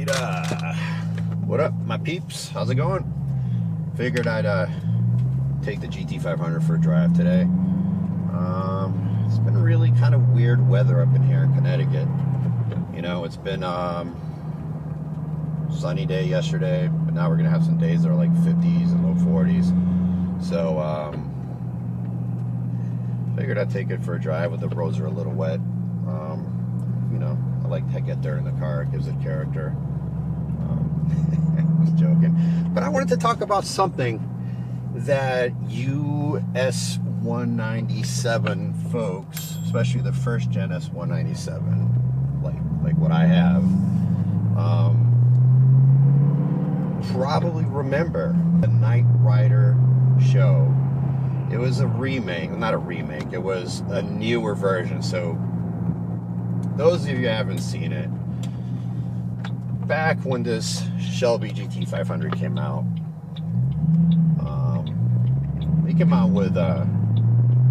Alright, what up, my peeps? How's it going? Figured I'd take the GT500 for a drive today. It's been really kind of weird weather up in here in Connecticut. You know, it's been sunny day yesterday, but now we're gonna have some days that are like 50s and low 40s. So figured I'd take it for a drive. With the roads are a little wet. You know, I like to get dirt in the car. It gives it character. I was joking. But I wanted to talk about something that US 197 folks, especially the first gen S197, like what I have, probably remember the Knight Rider show. It was a remake, not a remake, it was a newer version. So those of you who haven't seen it, back when this Shelby GT500 came out, they came out with, it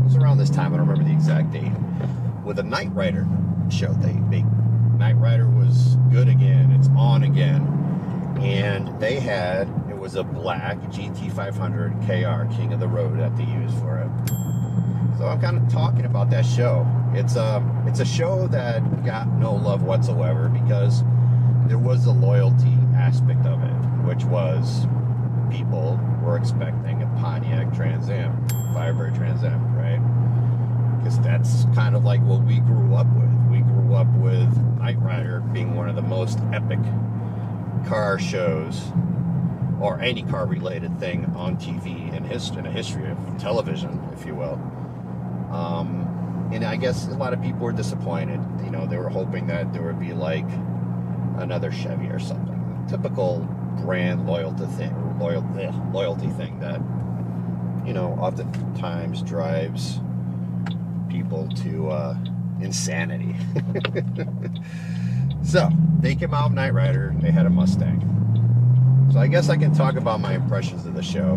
was around this time, I don't remember the exact date, with a Knight Rider show. Knight Rider was good again, it's on again, and they had, it was a black GT500 KR, King of the Road, that they used for it. So I'm kind of talking about that show. It's a show that got no love whatsoever because there was a loyalty aspect of it, which was people were expecting a Pontiac Trans Am, Firebird Trans Am, right? Because that's kind of like what we grew up with. We grew up with Knight Rider being one of the most epic car shows, or any car related thing on TV in a history of television, if you will. And I guess a lot of people were disappointed. You know, they were hoping that there would be like another Chevy or something. Typical brand loyalty thing that, you know, oftentimes drives people to insanity. So they came out with Knight Rider. They had a Mustang. So I guess I can talk about my impressions of the show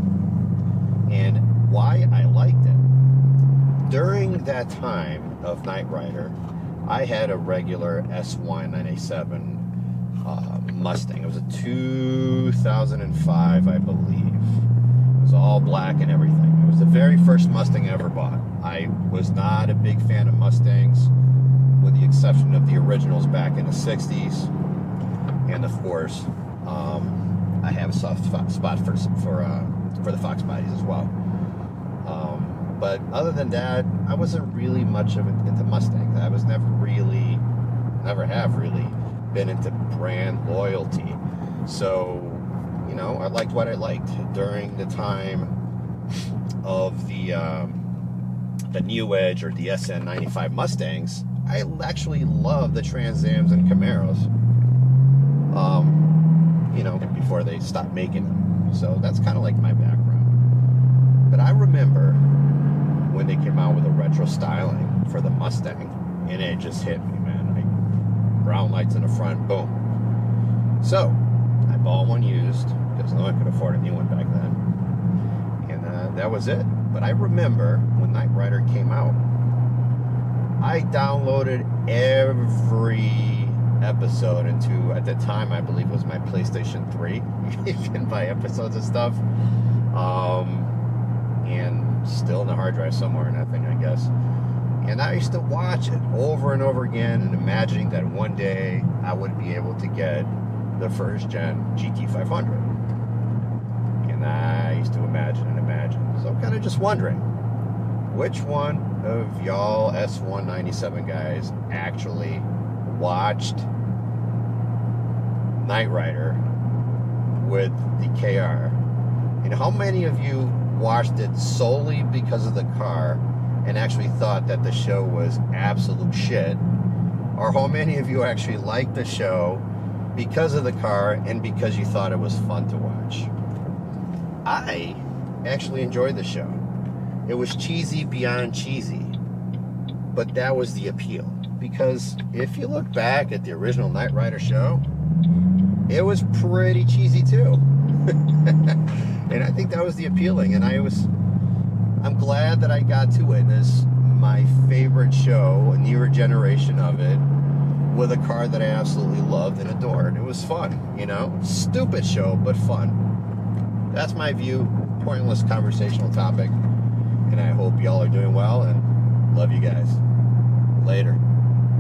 and why I liked it. During that time of Knight Rider, I had a regular S197 Mustang. It was a 2005, I believe. It was all black and everything. It was the very first Mustang I ever bought. I was not a big fan of Mustangs, with the exception of the originals back in the 60s. And of course, I have a soft spot for the Fox bodies as well. But other than that, I wasn't really much into Mustangs. I was never have really been into brand loyalty. So, you know, I liked what I liked. During the time of the New Edge or the SN95 Mustangs, I actually loved the Trans Ams and Camaros. You know, before they stopped making them. So that's kind of like my background. But I remember when they came out with a retro styling for the Mustang, and it just hit me, man. Brown lights in the front, boom. So I bought one used because no one could afford a new one back then, and that was it. But I remember when Knight Rider came out, I downloaded every episode into, at the time, I believe it was my PlayStation 3. You can buy episodes of stuff. And still in the hard drive somewhere in that thing, I guess. And I used to watch it over and over again and imagining that one day I would be able to get the first gen GT500. And I used to imagine. So I'm kind of just wondering, which one of y'all S197 guys actually watched Knight Rider with the KR? And how many of you watched it solely because of the car and actually thought that the show was absolute shit? Or how many of you actually liked the show because of the car and because you thought it was fun to watch? I actually enjoyed the show. It was cheesy beyond cheesy, but that was the appeal. Because if you look back at the original Knight Rider show, it was pretty cheesy too. And I think that was the appealing, and I'm glad that I got to witness my favorite show, a newer generation of it, with a car that I absolutely loved and adored. It was fun, you know? Stupid show, but fun. That's my view. Pointless conversational topic. And I hope y'all are doing well, and love you guys. Later.